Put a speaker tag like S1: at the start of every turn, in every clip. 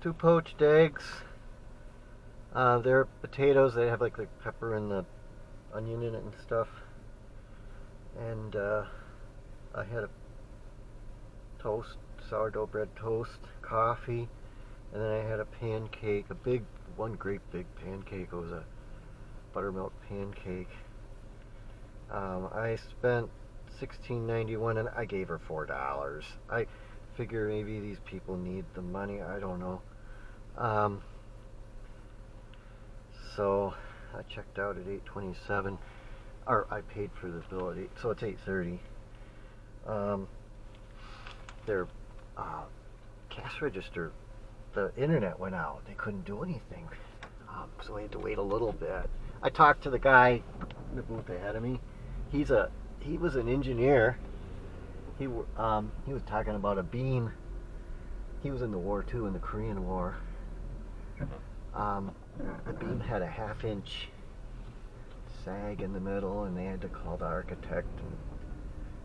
S1: 2 poached eggs. They're potatoes. They have like the pepper and the onion in it and stuff. And I had a toast, sourdough bread toast, coffee, and then I had a pancake, one great big pancake. It was a buttermilk pancake. I spent $16.91 and I gave her $4. I figure maybe these people need the money. I don't know. So I checked out at 8:27, or I paid for the bill at 8, so it's 8:30. Their cash register, the internet went out. They couldn't do anything, so I had to wait a little bit. I talked to the guy in the booth ahead of me. He was an engineer. He was talking about a beam. He was in the war too, in the Korean War. The beam had a 1/2-inch sag in the middle, and they had to call the architect. And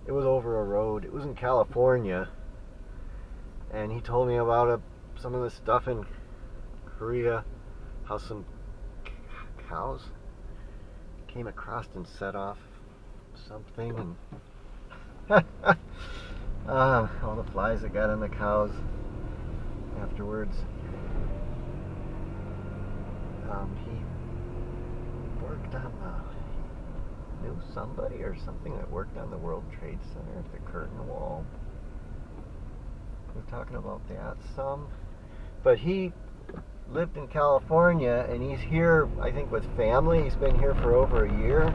S1: it was over a road. It was in California, and he told me about some of the stuff in Korea, how some cows came across and set off something, and all the flies that got on the cows afterwards. He worked on knew somebody or something that worked on the World Trade Center at the Curtain Wall. We were talking about that some. But he lived in California, and he's here, I think, with family. He's been here for over a year.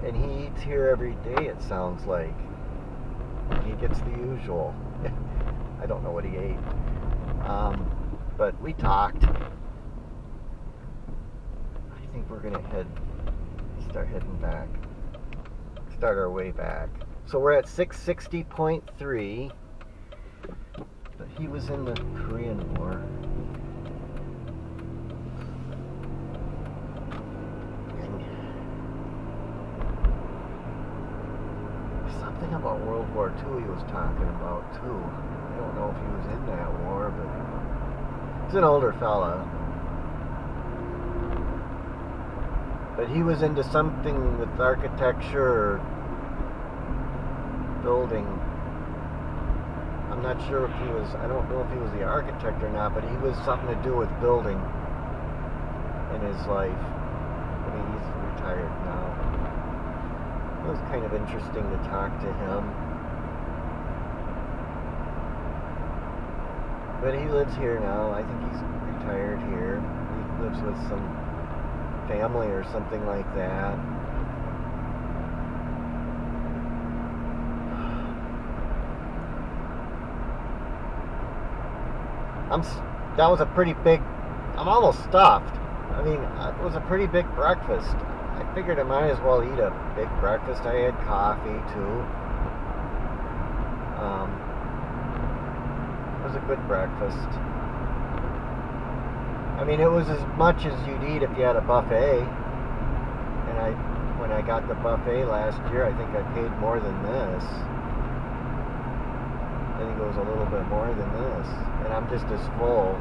S1: And he eats here every day, it sounds like. He gets the usual. I don't know what he ate. But we talked. I think we're going to start our way back. So we're at 660.3. But he was in the Korean War. Something about World War II he was talking about too. I don't know if he was in that war, but he's an older fella. But he was into something with architecture or building. I'm not sure if he was, I don't know if he was the architect or not, but he was something to do with building in his life. I mean, he's retired now. It was kind of interesting to talk to him. But he lives here now. I think he's retired here. He lives with some family or something like that. That was a pretty big, I'm almost stuffed. I mean, it was a pretty big breakfast. I figured I might as well eat a big breakfast. I had coffee too. It was a good breakfast. I mean, it was as much as you'd eat if you had a buffet. And when I got the buffet last year, I think I paid more than this. I think it was a little bit more than this. And I'm just as full.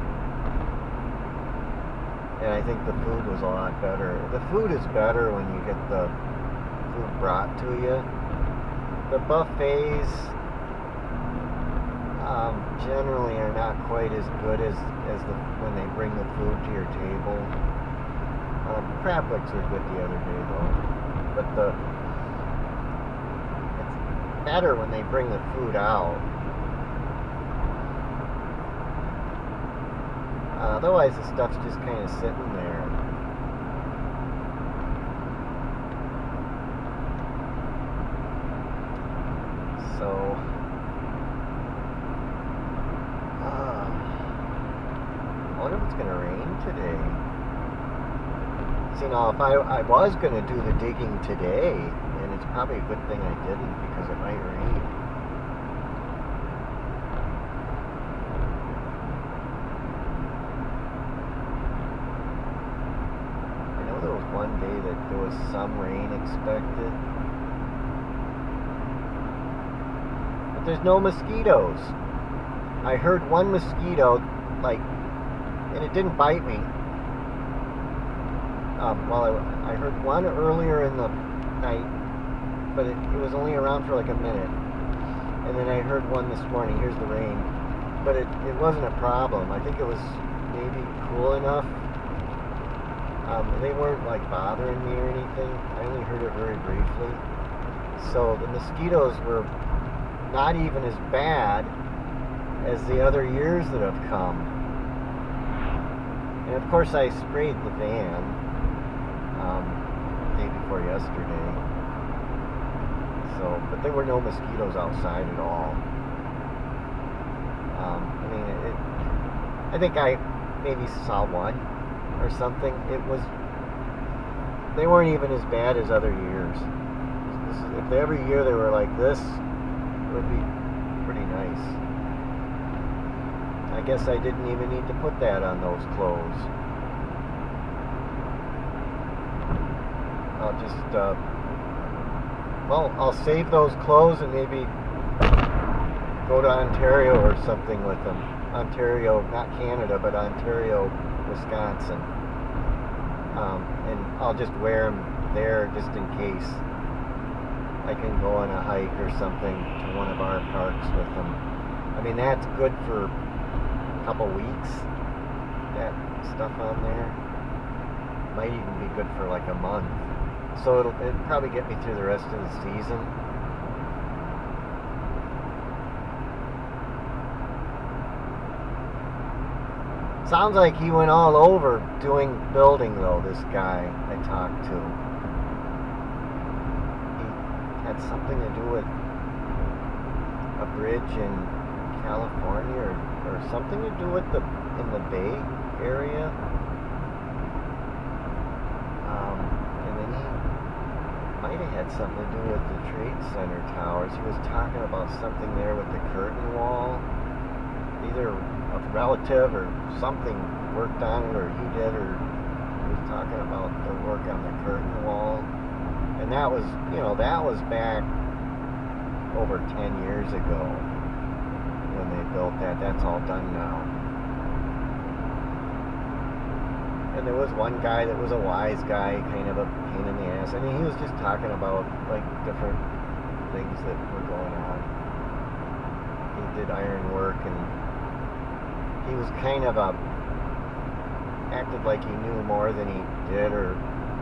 S1: And I think the food was a lot better. The food is better when you get the food brought to you. The buffets generally are not quite as good as when they bring the food to your table. Crab legs were good the other day though. But it's better when they bring the food out. Otherwise the stuff's just kind of sitting there. So, I wonder if it's going to rain today. See, now if I was going to do the digging today, and it's probably a good thing I didn't because it might rain. One day that there was some rain expected. But there's no mosquitoes. I heard one mosquito, like, and it didn't bite me. I heard one earlier in the night, but it was only around for like a minute. And then I heard one this morning. Here's the rain. But it wasn't a problem. I think it was maybe cool enough. They weren't like bothering me or anything. I only heard it very briefly. So the mosquitoes were not even as bad as the other years that have come. And of course I sprayed the van the day before yesterday. So, but there were no mosquitoes outside at all. I think I maybe saw one or something. They weren't even as bad as other years. If every year they were like this, it would be pretty nice. I guess I didn't even need to put that on those clothes. I'll just, I'll save those clothes and maybe go to Ontario or something with them. Ontario, not Canada, but Ontario, Wisconsin. And I'll just wear them there just in case. I can go on a hike or something to one of our parks with them. I mean, that's good for a couple weeks, that stuff on there. Might even be good for like a month. So it'll probably get me through the rest of the season. Sounds like he went all over building though, this guy I talked to. He had something to do with a bridge in California or something to do with in the Bay Area. And then he might have had something to do with the Trade Center towers. He was talking about something there with the curtain wall. Either a relative or something worked on it, or he did, or he was talking about the work on the curtain wall. And that was back over 10 years ago when they built that. That's all done now. And there was one guy that was a wise guy, kind of a pain in the ass. I mean, he was just talking about like different things that were going on. He did iron work, and he was kind of acted like he knew more than he did, or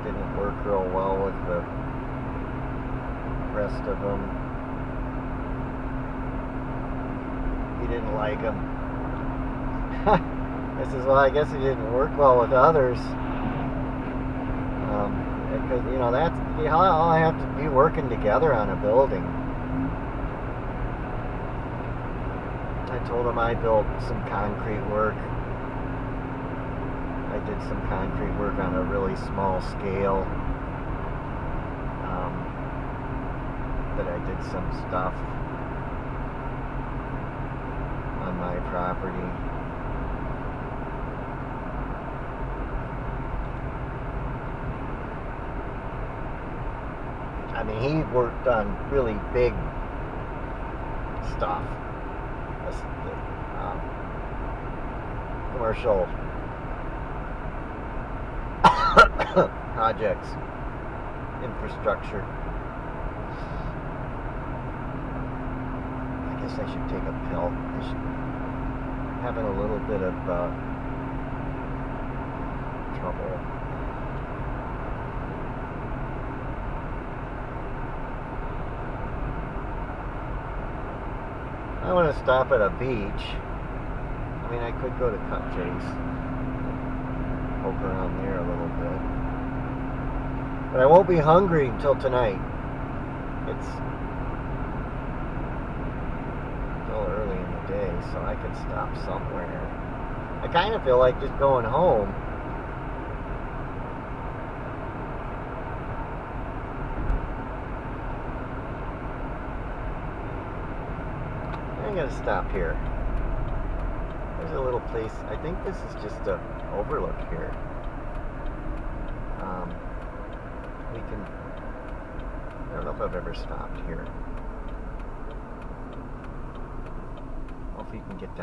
S1: didn't work real well with the rest of them. He didn't like him. I says, well, I guess he didn't work well with others. Because, that's all I have to be working together on a building. I told him I built some concrete work. I did some concrete work on a really small scale. That I did some stuff on my property. I mean, he worked on really big stuff. Commercial projects, infrastructure. I guess I should take a pill. I'm having a little bit of trouble. I want to stop at a beach. I mean, I could go to Cut Face, poke around there a little bit. But I won't be hungry until tonight. It's still early in the day, so I could stop somewhere. I kind of feel like just going home. I'm gonna stop here. There's a little place. I think this is just a overlook here. We can. I don't know if I've ever stopped here. Well, if you can get down.